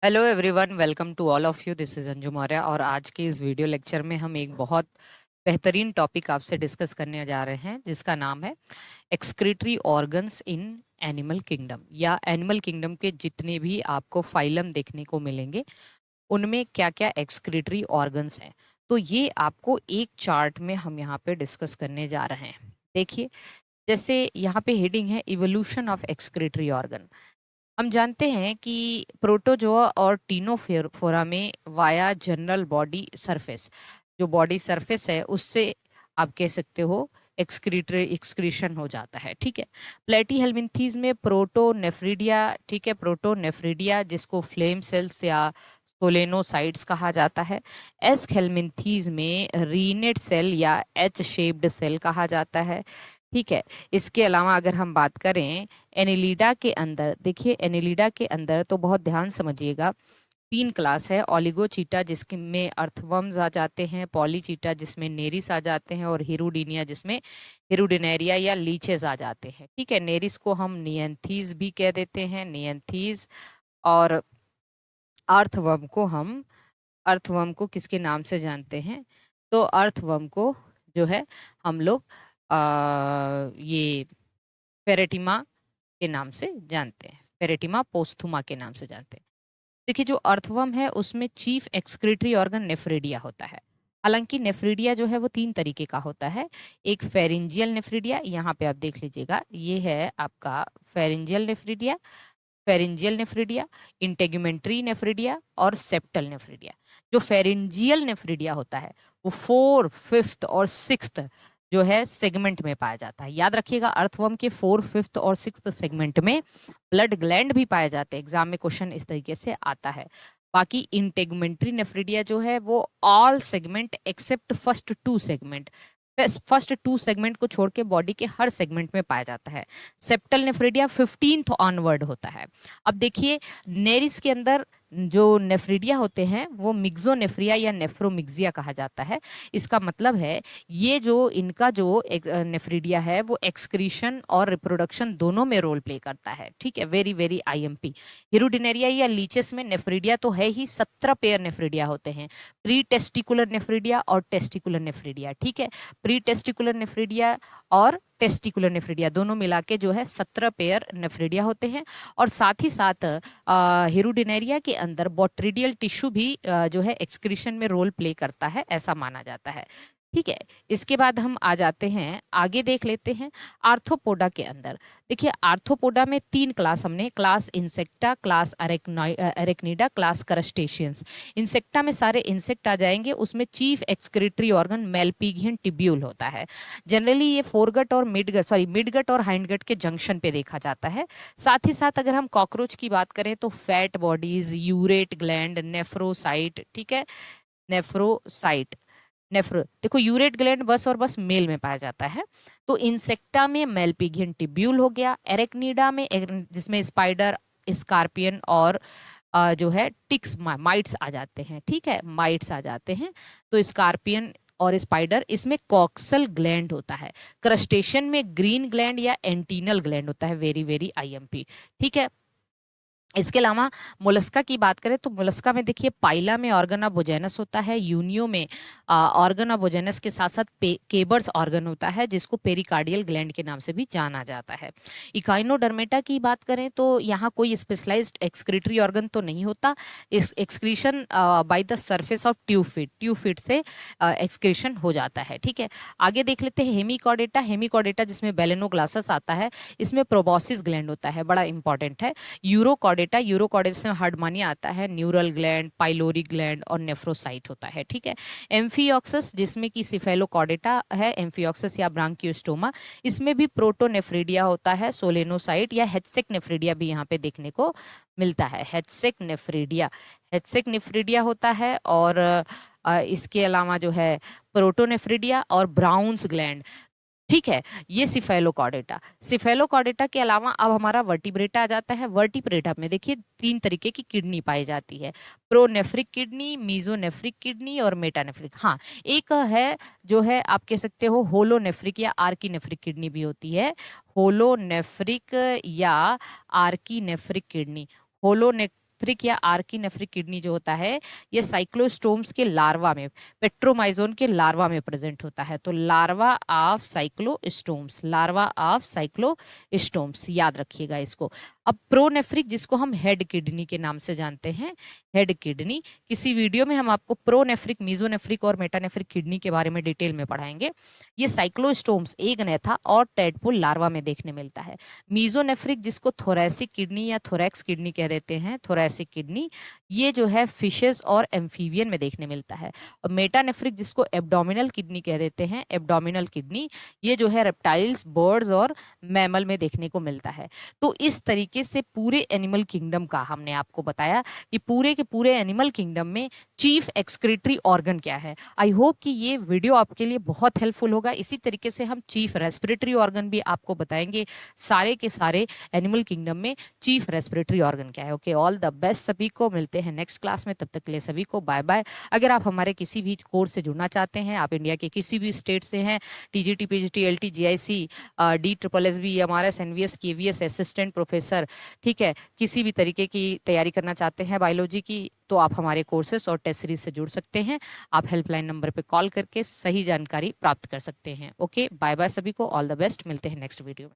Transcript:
Hello everyone, welcome to all of you. This is Anju Maurya और आज के इस वीडियो लेक्चर में हम एक बहुत बेहतरीन टॉपिक आपसे डिस्कस करने जा रहे हैं जिसका नाम है excretory organs in animal kingdom, या एनिमल किंगडम के जितने भी आपको फाइलम देखने को मिलेंगे उनमें क्या क्या एक्सक्रीटरी ऑर्गन्स हैं। तो ये आपको एक चार्ट में हम यहाँ पे डिस्कस करने जा रहे हैं। देखिए, जैसे यहाँ पे हेडिंग है इवोल्यूशन ऑफ एक्सक्रीटरी ऑर्गन। हम जानते हैं कि प्रोटोजोआ और टीनोफोरा में वाया जनरल बॉडी सरफेस, जो बॉडी सरफेस है उससे आप कह सकते हो एक्सक्रीटरी एक्सक्रीशन हो जाता है। ठीक है। प्लेटीहेल्मिन्थीज में प्रोटोनेफ्रिडिया, ठीक है, प्रोटोनेफ्रिडिया जिसको फ्लेम सेल्स या सोलेनोसाइट्स कहा जाता है। एस्केल्मिन्थीज में रीनेट सेल या एच शेप्ड सेल कहा जाता है। ठीक है। इसके अलावा अगर हम बात करें एनिलिडा के अंदर, देखिए एनिलिडा के अंदर तो बहुत ध्यान समझिएगा, तीन क्लास है। ओलिगोचीटा जिसमें अर्थवर्म्स आ जाते हैं, पॉलीचीटा जिसमें नेरिस आ जाते हैं, और हिरुडिनिया जिसमें हिरुडिनेरिया या लीचेस आ जाते हैं। ठीक है। नेरिस को हम नियंथीज भी कह देते हैं, नियंथीज। और अर्थवर्म को किसके नाम से जानते हैं? तो अर्थवर्म को जो है हम लोग ये फेरेटिमा के नाम से जानते हैं, फेरेटिमा पोस्थुमा के नाम से जानते हैं। देखिए, जो अर्थवर्म है उसमें चीफ एक्सक्रीटरी ऑर्गन नेफ्रिडिया होता है। हालांकि नेफ्रिडिया जो है वो तीन तरीके का होता है। एक फेरिंजियल नेफ्रिडिया, यहाँ पे आप देख लीजिएगा, ये है आपका pharyngeal nephridia, pharyngeal nephridia, integumentary nephridia और सेप्टल नेफ्रिडिया। जो फेरिंजियल नेफ्रिडिया होता है वो फोर, फिफ्थ और सिक्स्थ जो है सेगमेंट में पाया जाता है। याद रखिएगा, अर्थवर्म के फोर, फिफ्थ और सिक्स्थ सेगमेंट में ब्लड ग्लैंड भी पाए जाते हैं। एग्जाम में क्वेश्चन इस तरीके से आता है। बाकी इंटेगुमेंट्री नेफ्रिडिया जो है वो all segment except first two segment, first two segment को छोड़ के बॉडी के हर सेगमेंट में पाया जाता है। सेप्टल नेफ्रिडिया 15th ऑनवर्ड होता है। अब देखिए, नेरिस के अंदर जो नेफ्रिडिया होते हैं वो मिक्सोनेफ्रिया या नेफ्रोमिक्सिया कहा जाता है। इसका मतलब है ये जो इनका जो नेफ्रिडिया है वो एक्सक्रीशन और रिप्रोडक्शन दोनों में रोल प्ले करता है। ठीक है, वेरी वेरी आईएमपी। हिरुडिनेरिया या लीचेस में नेफ्रिडिया तो है ही, 17 पेयर नेफ्रिडिया होते हैं, प्री टेस्टिकुलर नेफ्रिडिया और टेस्टिकुलर नेफ्रिडिया। ठीक है। प्री टेस्टिकुलर नेफ्रिडिया और टेस्टिकुलर नेफ्रिडिया दोनों मिला के जो है 17 पेयर नेफ्रिडिया होते हैं। और साथ ही साथ हिरुडिनेरिया के अंदर बोट्रिडियल टिश्यू भी जो है एक्सक्रीशन में रोल प्ले करता है, ऐसा माना जाता है। ठीक है। इसके बाद हम आ जाते हैं, आगे देख लेते हैं आर्थ्रोपोडा के अंदर। देखिए, आर्थ्रोपोडा में तीन क्लास हमने, class Insecta, class Arachnida, class crustaceans. Insecta में सारे इंसेक्ट आ जाएंगे, उसमें chief excretory organ Malpighian tubule होता है। जनरली ये फोरगट और मिडगट और हाइंडगट के जंक्शन पे देखा जाता है। साथ ही साथ अगर हम कॉकरोच की बात करें तो फैट बॉडीज, यूरेट ग्लैंड, नेफ्रोसाइट, ठीक है, नेफ्रोसाइट, नेफ्रो, देखो यूरेट ग्लैंड बस और बस मेल में पाया जाता है। तो इंसेक्टा में मेलपिगियन टिब्यूल हो गया, एरेक्निडा में जिसमें स्पाइडर, स्कॉर्पियन और जो है टिक्स, माइट्स आ जाते हैं। ठीक है, माइट्स आ जाते हैं। तो स्कॉर्पियन और स्पाइडर, इसमें कॉक्सल ग्लैंड होता है। क्रस्टेशियन में ग्रीन ग्लैंड या एंटीनल ग्लैंड होता है, वेरी वेरी आईएमपी। ठीक है। इसके अलावा मोलस्का की बात करें तो मोलस्का में देखिए, पाइला में ऑर्गन ऑफ बोजेनस होता है, यूनियो में ऑर्गन ऑफ बोजेनस के साथ साथ केबर्स ऑर्गन होता है जिसको पेरिकार्डियल ग्लैंड के नाम से भी जाना जाता है। इकाइनोडर्मेटा की बात करें तो यहाँ कोई स्पेशलाइज्ड एक्सक्रीटरी ऑर्गन तो नहीं होता। इस excretion by the surface of ट्यूफिट से एक्सक्रीशन हो जाता है। ठीक है। आगे देख लेते हैं हेमिकॉर्डेटा। हेमिकॉर्डेटा जिसमें बेलेनोग्लासस आता है, इसमें प्रोबॉसिस ग्लैंड होता है, बड़ा इंपॉर्टेंट है। यूरोकॉर्डेटा में हार्डमानिया आता है, न्यूरल ग्लैंड, पाइलोरी ग्लैंड और नेफ्रोसाइट होता है। ठीक है। एम्फियोक्सस जिसमें कि सिफेलोकॉर्डेटा है, एम्फियोक्सस या ब्रांकियोस्टोमा, इसमें भी प्रोटोनेफ्रिडिया होता है, सोलेनोसाइट या हेचसेक नेफ्रिडिया भी यहाँ पे देखने को मिलता है। हेचसेक नेफ्रिडिया होता है। और इसके अलावा जो है प्रोटोनेफ्रिडिया और ब्राउन्स ग्लैंड। ठीक है, ये सिफेलोकॉर्डेटा के अलावा अब हमारा वर्टिब्रेटा आ जाता है। वर्टिब्रेटा में देखिए तीन तरीके की किडनी पाई जाती है, प्रोनेफ्रिक किडनी, मीजोनेफ्रिक किडनी और मेटानेफ्रिक। हाँ, एक है जो है आप कह सकते हो होलोनेफ्रिक या आर्कीनेफ्रिक किडनी भी होती है। होलोनेफ्रिक या आर्कीनेफ्रिक किडनी, होलोने प्रोनेफ्रिक या आर्किनेफ्रिक किडनी जो होता है ये साइक्लोस्टोम्स के लार्वा में, पेट्रोमाइजोन के लार्वा में प्रेजेंट होता है। तो larva of cyclostomes, larva of cyclostomes, याद रखिएगा इसको। अब प्रोनेफ्रिक जिसको हम हेड किडनी के नाम से जानते हैं, हेड किडनी, किसी वीडियो में हम आपको प्रोनेफ्रिक, मीजोनेफ्रिक और मेटानेफ्रिक किडनी के बारे में डिटेल में पढ़ाएंगे। ये साइक्लोस्टोम्स एग नेथा और टेडपोल लार्वा में देखने मिलता है। मीजोनेफ्रिक जिसको थोरैसिक किडनी या थोरैक्स किडनी कह देते हैं, थोरैसिक किडनी, ये जो है फिशेस और एम्फीबियन में देखने मिलता है। और मेटानेफ्रिक जिसको एब्डोमिनल किडनी कह देते हैं, एब्डोमिनल किडनी, ये जो है रेप्टाइल्स, बर्ड्स और मैमल में देखने को मिलता है। तो इस तरीके से पूरे एनिमल किंगडम का हमने आपको बताया कि पूरे के पूरे एनिमल किंगडम में चीफ एक्सक्रीटरी ऑर्गन क्या है। आई होप कि ये वीडियो आपके लिए बहुत हेल्पफुल होगा। इसी तरीके से हम चीफ रेस्पिरेटरी ऑर्गन भी आपको बताएंगे, सारे के सारे एनिमल किंगडम में चीफ रेस्पिरेटरी ऑर्गन क्या है। ओके, ऑल द बेस्ट सभी को, मिलते हैं नेक्स्ट क्लास में, तब तक के लिए सभी को बाय बाय। अगर आप हमारे किसी भी कोर्स से जुड़ना चाहते हैं, आप इंडिया के किसी भी स्टेट से हैं, TGT, PGT, LT, GIC, DSSS, MRS, NVS, KVS, assistant professor, ठीक है, किसी भी तरीके की तैयारी करना चाहते हैं बायोलॉजी की, तो आप हमारे कोर्सेस और टेस्ट सीरीज से जुड़ सकते हैं। आप हेल्पलाइन नंबर पे कॉल करके सही जानकारी प्राप्त कर सकते हैं। ओके, बाय बाय सभी को, ऑल द बेस्ट, मिलते हैं नेक्स्ट वीडियो में।